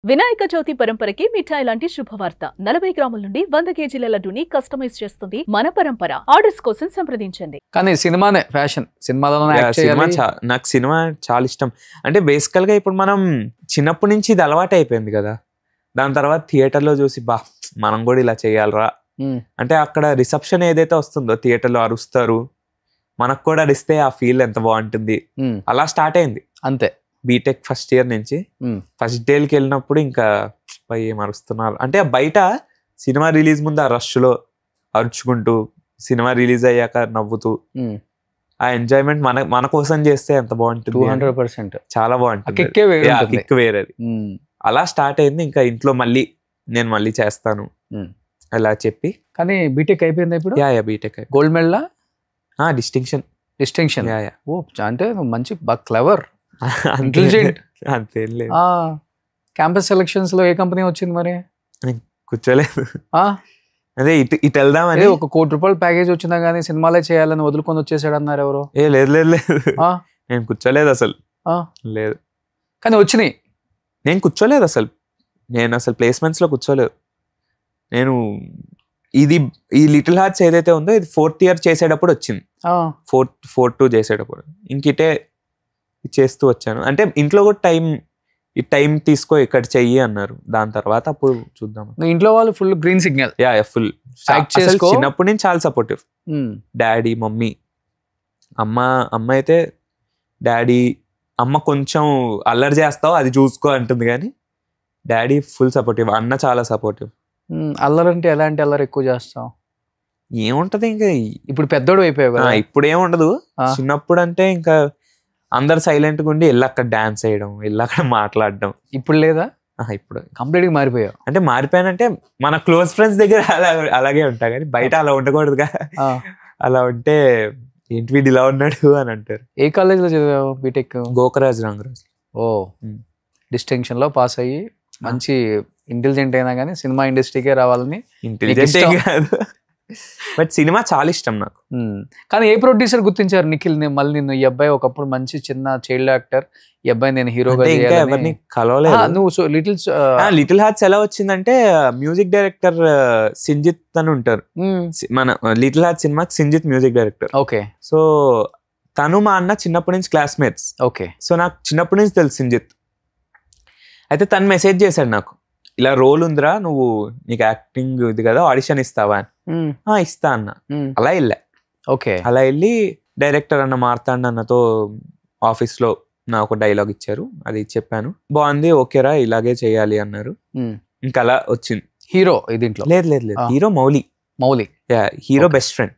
వినాయక చవితి పరంపరకి మిఠాయి లాంటి శుభవార్త 40 గ్రాముల నుండి 100 కేజీల లడ్డూని కస్టమైజ్ చేస్తుంది మన పరంపర. ఆర్డర్స్ కోసం సంప్రదించండి. కానీ సినిమానే ఫ్యాషన్, సినిమాలోనే యాక్ట్ చేయాలి. నాకు సినిమా చాలా ఇష్టం. అంటే బేసికల్ గా ఇప్పుడు మనం చిన్నప్పటి నుంచి ఇది అలవాటు అయిపోయింది కదా. దాని తర్వాత థియేటర్ లో చూసి మనం కూడా ఇలా చేయాలరా అంటే అక్కడ రిసెప్షన్ ఏదైతే వస్తుందో థియేటర్ లో అరుస్తారు, మనకు కూడా అరిస్తే ఆ ఫీల్ ఎంత బాగుంటుంది. అలా స్టార్ట్ అయింది అంతే. బీటెక్ ఫస్ట్ ఇయర్ నుంచి ఫస్ట్ డేకి వెళ్ళినప్పుడు ఇంకా ఏం అరుస్తున్నారు అంటే బయట సినిమా రిలీజ్ ముందు ఆ రష్ లో అరుచుకుంటూ సినిమా రిలీజ్ అయ్యాక నవ్వుతూ ఆ ఎంజాయ్మెంట్ మన కోసం చేస్తే ఎంత బాగుంటుంది. 200% చాలా బాగుంటుంది. కిక్ వేరేది. అలా స్టార్ట్ అయింది. ఇంకా ఇంట్లో నేను మళ్ళీ చేస్తాను అలా చెప్పి. కానీ బీటెక్ అయిపోయింది ఇప్పుడు. BTech gold medal distinction. ఓ అంటే మంచి బాగా క్లవర్, ఇంటెలిజెంట్. అంతేం లేదు. క్యాంపస్ సెలక్షన్స్ లో ఏ కంపెనీ వచ్చింది మరి? కూర్చోలేదు. అదే ఇటు వెళ్దామని. 1 కోటి రూపాయలు ప్యాకేజ్ వచ్చినా గానీ సినిమాలే చేయాలని వదులుకొని వచ్చేసాడు అన్నారు ఎవరు. లేదు నేను కూర్చోలేదు అసలు. లేదు కానీ వచ్చినాయి. నేను కూర్చోలేదు అసలు. నేను అసలు ప్లేస్మెంట్స్ లో కూర్చోలేదు. నేను ఈ లిటిల్ హార్ట్స్ ఏదైతే ఉందో ఇది 4th ఇయర్ చేసేటప్పుడు వచ్చింది. 4-2 చేసేటప్పుడు ఇంకిటే చేస్తూ వచ్చాను. అంటే ఇంట్లో కూడా టైం తీసుకో ఇక్కడ చెయ్యి అన్నారు. దాని తర్వాత అప్పుడు చూద్దాం. ఇంట్లో వాళ్ళు ఫుల్ గ్రీన్ సిగ్నల్. ఫుల్ చిన్నప్పటి నుంచి చాలా సపోర్టివ్. డాడీ, మమ్మీ, అమ్మ అయితే డాడీ, అమ్మ కొంచెం అల్లరి చేస్తావు అది చూసుకో అంటుంది కానీ డాడీ ఫుల్ సపోర్టివ్. అన్న చాలా సపోర్టివ్. అల్లరి అంటే ఎలాంటి అల్లరి ఎక్కువ చేస్తావు? ఏముంటది ఇంకా ఇప్పుడు పెద్దోడు అయిపోయావు కదా. ఇప్పుడు ఏముండదు. చిన్నప్పుడు అంటే ఇంకా అందరు సైలెంట్ గా ఉండి వెళ్ళి అక్కడ డాన్స్ వేయడం, వెళ్ళి అక్కడ మాట్లాడడం. ఇప్పుడు లేదా? ఇప్పుడు కంప్లీట్ గా మారిపోయావు. అంటే మారిపోయానంటే మన క్లోజ్ ఫ్రెండ్స్ దగ్గర అలాగే ఉంటా కానీ బయట అలా ఉండకూడదుగా. అలా ఉంటే ఏంటి వీడు ఇలా ఉన్నాడు అని అంటారు. ఏ కాలేజ్ లో చదివావు బీటెక్? గోకరాజ్ రంగరాజ్. ఓ, డిస్టింక్షన్ లో పాస్ అయ్యి మంచి ఇంటెలిజెంట్ అయినా కానీ సినిమా ఇండస్ట్రీకే రావాలని. ఇంటెలిజెంట్ కాదు బట్ సినిమా చాలా ఇష్టం నాకు. కానీ ఏ ప్రొడ్యూసర్ గుర్తించారు నిఖిల్ మళ్ళీ నిన్ను, ఈ అబ్బాయి ఒకప్పుడు మంచి చిన్న చైల్డ్ యాక్టర్, ఈ అబ్బాయి నేను హీరోగా ఎవరిని కలవలేదు. నువ్వు లిటిల్ హార్ట్స్ ఎలా వచ్చిందంటే మ్యూజిక్ డైరెక్టర్ సింజిత్ అని ఉంటారు. మన లిటిల్ హార్ట్ సినిమాకి Sinjith music director. Okay. So తను మా అన్న చిన్నప్పటి నుంచి క్లాస్మేట్స్. ఓకే. సో నాకు చిన్నప్పటి నుంచి తెలుసు సింజిత్. అయితే తను మెసేజ్ చేశాడు నాకు, ఇలా రోల్ ఉందిరా, నువ్వు నీకు యాక్టింగ్ ఇది కదా, ఆడిషన్ ఇస్తావా అని. ఇస్తా అన్న. అలా వెళ్ళా. ఓకే. అలా వెళ్ళి డైరెక్టర్ అన్న మార్తాండ్ అన్నతో ఆఫీస్ లో నా ఒక డైలాగ్ ఇచ్చారు, అది చెప్పాను. బాగుంది, ఓకేరా ఇలాగే చేయాలి అన్నారు. ఇంకా అలా వచ్చింది. హీరో దీంట్లో? లేదు hero Mouli. Hero best friend.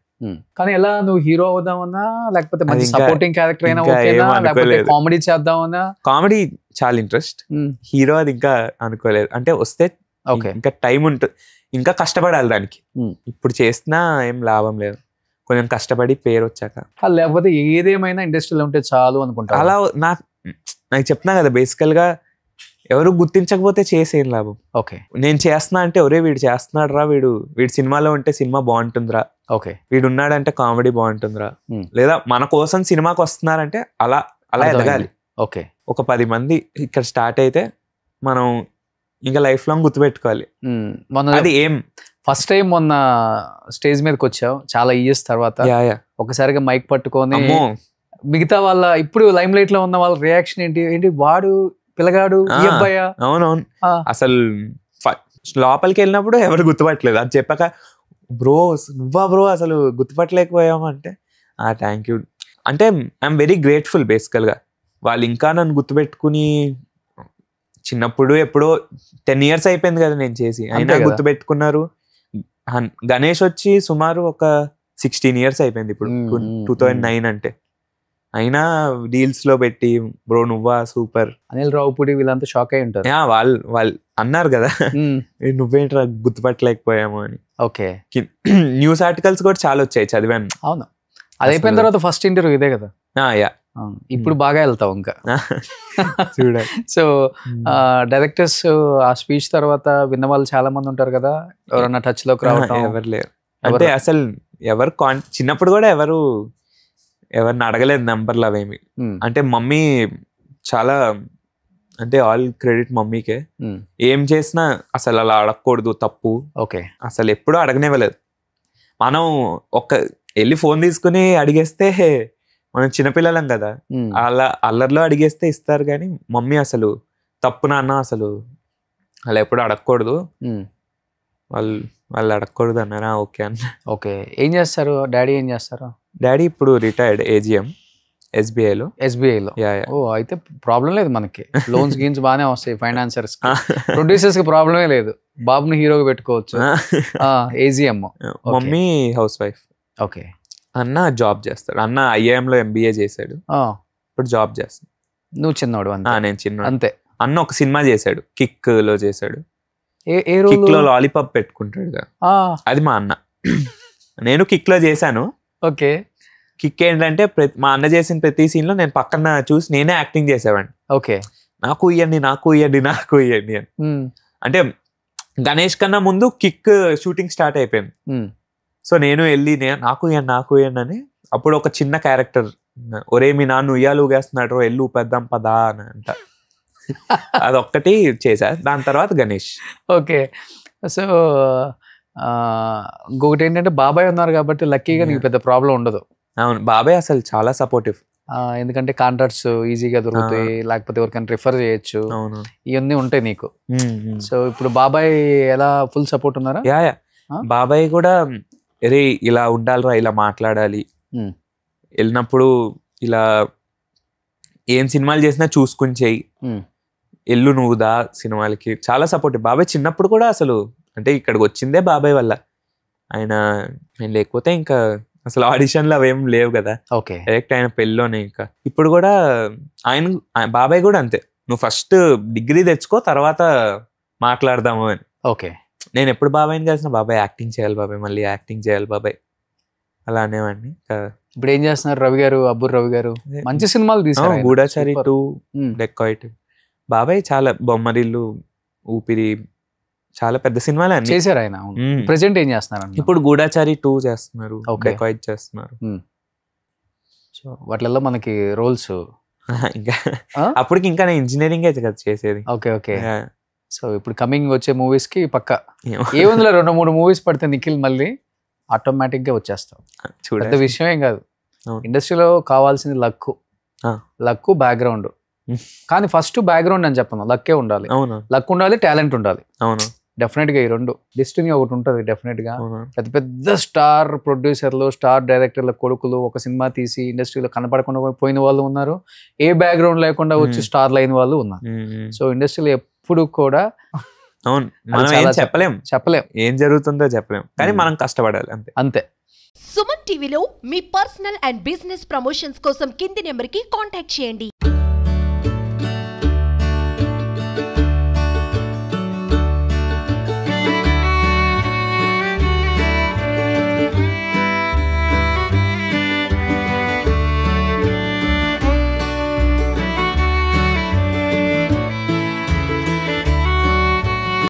కానీ ఎలా నువ్వు హీరో అవుదామన్నా లేకపోతే మంచి సపోర్టింగ్ క్యారెక్టర్ అయినా ఓకేనా, లేకపోతే కామెడీ చేద్దామన్నా? కామెడీ చాలా ఇంట్రెస్ట్. హీరో అది ఇంకా అనుకోలేదు. అంటే వస్తే ఇంకా టైం ఉంటుంది, ఇంకా కష్టపడాలి దానికి. ఇప్పుడు చేసినా ఏం లాభం లేదు, కొంచెం కష్టపడి పేరు వచ్చాక. లేకపోతే ఏదేమైనా ఇండస్ట్రీలో ఉంటే చాలు అనుకుంటా. అలా నాకు చెప్తున్నా కదా, బేసికల్ గా ఎవరు గుర్తించకపోతే చేసేం లాభం. ఓకే. నేను చేస్తున్నా అంటే ఒరే వీడు చేస్తున్నాడు రా, వీడు సినిమాలో ఉంటే సినిమా బాగుంటుందిరా, ఓకే వీడు ఉన్నాడంటే కామెడీ బాగుంటుందిరా, లేదా మన కోసం సినిమాకి వస్తున్నారంటే అలా ఎదగాలి. ఓకే. ఒక 10 మంది ఇక్కడ స్టార్ట్ అయితే మనం ఇంకా లైఫ్ లాంగ్ గుర్తుపెట్టుకోవాలి. అది ఏం ఫస్ట్ టైం మొన్న స్టేజ్ మీదకి వచ్చావు చాలా ఇయర్స్ తర్వాత. ఒకసారిగా మైక్ పట్టుకొని మిగతా వాళ్ళ ఇప్పుడు లైమ్ లైట్ లో ఉన్న వాళ్ళ రియాక్షన్ ఏంటి వాడు పిల్లగాడు ఈ అబ్బాయా? అవునవును. అసలు లోపలికి వెళ్ళినప్పుడు ఎవరు గుర్తుపట్టలేదు. అది చెప్పాక బ్రో అసలు గుర్తుపట్టలేకపోయాము అంటే థ్యాంక్ యూ అంటే ఐఎమ్ వెరీ గ్రేట్ఫుల్. బేసికల్ గా వాళ్ళు ఇంకా నన్ను గుర్తుపెట్టుకుని, చిన్నప్పుడు ఎప్పుడో 10 years అయిపోయింది కదా నేను చేసి, అయినా గుర్తుపెట్టుకున్నారు. గణేష్ వచ్చి సుమారు ఒక 16 years అయిపోయింది ఇప్పుడు, 2009 అంటే. అయినా డీల్స్ లో పెట్టి బ్రో నువ్వా సూపర్. అనిల్ రావుపూడి వీళ్ళంతా షాక్ అయి ఉంటారు. వాళ్ళు అన్నారు కదా నువ్వేంట్రా గుర్తుపట్టలేకపోయాము అని. ఓకే. న్యూస్ ఆర్టికల్స్ కూడా చాలా వచ్చాయి, చదివాను. అవును, అది అయిపోయిన తర్వాత ఫస్ట్ ఇంటర్వ్యూ ఇదే కదా. ఇప్పుడు బాగా వెళ్తావు ఇంకా చూడాలి. సో డైరెక్టర్స్ ఆ స్పీచ్ తర్వాత విన్న వాళ్ళు చాలా మంది ఉంటారు కదా, ఎవరన్నా టచ్ లోకి రావడం? ఎవరు లేరు. అంటే అసలు ఎవరు చిన్నప్పుడు కూడా ఎవరిని అడగలేదు నంబర్లు అవేమి. అంటే మమ్మీ చాలా అంటే ఆల్ క్రెడిట్ మమ్మీకే. ఏం చేసినా అసలు అలా అడగకూడదు, తప్పు. ఓకే. అసలు ఎప్పుడూ అడగనివ్వలేదు. మనం వెళ్ళి ఫోన్ తీసుకుని అడిగేస్తే మనం చిన్నపిల్లలం కదా, అలా అల్లర్లో అడిగేస్తే ఇస్తారు. కానీ మమ్మీ అసలు తప్పు నాన్న, అసలు అలా ఎప్పుడు అడగకూడదు, వాళ్ళు అడగకూడదు అన్నారా. ఓకే అన్న. ఓకే. ఏం చేస్తారు డాడీ? ఏం చేస్తారు డాడీ? ఇప్పుడు రిటైర్డ్ AGM SBIలో. ఓ, అయితే ప్రాబ్లం లేదు మనకి. లోన్స్ గీన్స్ బాగానే వస్తాయి ఫైనాన్సర్స్, ప్రొడ్యూసర్స్ కి ప్రాబ్లమే లేదు. బాబుని హీరోగా పెట్టుకోవచ్చు. AGM. Mummy house wife. Okay. అన్న జాబ్ చేస్తాడు. అన్న IIMలో MBA చేశాడు, ఇప్పుడు జాబ్ చేస్తాడు. నువ్వు చిన్నోడు? నేను చిన్నోడు అంతే. అన్న ఒక సినిమా చేశాడు, కిక్లో చేశాడు. కిక్లో లాలీపాప్ పెట్టుకుంటాడు, అది మా అన్న. నేను కిక్లో చేశాను. ఓకే. కిక్ ఏంటంటే మా అన్న చేసిన ప్రతి సీన్ లో నేను పక్కన చూసి నేనే యాక్టింగ్ చేసేవాడిని. ఓకే. నాకు ఇయ్యండి అని. అంటే గణేష్ కన్నా ముందు కిక్ షూటింగ్ స్టార్ట్ అయిపోయింది. సో నేను వెళ్ళి నాకు ఇయ్యండి అని. అప్పుడు ఒక చిన్న క్యారెక్టర్, ఒరే మీ నాన్న ఉయ్యాలు ఊగేస్తున్నాడు, ఎల్లు ఊపేద్దాం పదా అని అంట. అదొక్కటి చేశా. దాని తర్వాత గణేష్. ఓకే. సో ఇంకొకటి ఏంటంటే బాబాయ్ ఉన్నారు కాబట్టి లక్కీగా నీకు పెద్ద ప్రాబ్లం ఉండదు. అవును, బాబాయ్ అసలు చాలా సపోర్టివ్. ఎందుకంటే కాంట్రాక్ట్స్ ఈజీగా దొరుకుతాయి, లేకపోతే ఎవరికైనా రిఫర్ చేయొచ్చు, ఇవన్నీ ఉంటాయి నీకు. సో ఇప్పుడు బాబాయ్ ఎలా ఫుల్ సపోర్ట్ ఉన్నారా? బాబాయ్ కూడా అరే ఇలా ఉండాలిరా, ఇలా మాట్లాడాలి, వెళ్ళినప్పుడు ఇలా ఏం సినిమాలు చేసినా చూసుకుని చెయ్యి, ఎల్లు నువ్వు దా సినిమాలకి, చాలా సపోర్టివ్. బాబాయ్ చిన్నప్పుడు కూడా అసలు అంటే ఇక్కడికి వచ్చిందే బాబాయ్ వల్ల. ఆయన లేకపోతే ఇంకా అసలు ఆడిషన్లు అవేం లేవు కదా. ఓకే. డైరెక్ట్ ఆయన పెళ్ళిలోనే. ఇంకా ఇప్పుడు కూడా బాబాయ్ కూడా అంతే, నువ్వు ఫస్ట్ డిగ్రీ తెచ్చుకో తర్వాత మాట్లాడదాము అని. ఓకే. నేను ఎప్పుడు బాబాయ్ని కలిసిన, బాబాయ్ యాక్టింగ్ చేయాలి బాబాయ్, మళ్ళీ యాక్టింగ్ చేయాలి బాబాయ్, అలా అనేవాడిని. ఇప్పుడు ఏం చేస్తున్నారు రవి గారు? అబ్బుర్ రవి గారు మంచి సినిమాలు తీశారు. గూఢచారి 2, డెకాయిట్. బాబాయ్ చాలా, బొమ్మరిల్లు, ఊపిరి, చాలా పెద్ద సినిమాలే అన్ని చేశారు ఆయన. ప్రెజెంట్ ఏం చేస్తున్నారు? ఇప్పుడు గూఢచారి 2 చేస్తున్నారు, డెకాయిట్ చేస్తున్నారు. సో వాటిల్లో మనకి రోల్స్ ఇంకా అప్పటికి ఇంకా నేను ఇంజనీరింగ్ కదా చేసేది. ఓకే. ఓకే. సో ఇప్పుడు కమింగ్ వచ్చే మూవీస్ కి పక్క ఏముందిలో 2-3 మూవీస్ పడితే నిఖిల్ మళ్ళీ ఆటోమేటిక్ గా వచ్చేస్తాం. పెద్ద విషయం ఏం కాదు. ఇండస్ట్రీలో కావాల్సింది లక్, బ్యాక్గ్రౌండ్. కానీ ఫస్ట్ బ్యాక్గ్రౌండ్ అని చెప్పను, లక్కే ఉండాలి. లక్ ఉండాలి, టాలెంట్ ఉండాలి. డెఫినెట్ గా ఈ రెండు డిస్టినీ ఒకటి ఉంటుంది డెఫినెట్ గా. పెద్ద పెద్ద స్టార్ ప్రొడ్యూసర్లు, స్టార్ డైరెక్టర్ల కొడుకులు ఒక సినిమా తీసి ఇండస్ట్రీలో కనపడకుండా పోయిన వాళ్ళు ఉన్నారు, ఏ బ్యాక్గ్రౌండ్ లేకుండా వచ్చి స్టార్లు అయిన వాళ్ళు ఉన్నారు. సో ఇండస్ట్రీలో ఎప్పుడు కూడా చెప్పలేం ఏం జరుగుతుందో చెప్పలేం, కానీ మనం కష్టపడాలి అంతే. సుమన్ టీవీలో మీ పర్సనల్ అండ్ బిజినెస్ ప్రమోషన్స్ కోసం కింది నెంబర్కి కాంటాక్ట్ చేయండి.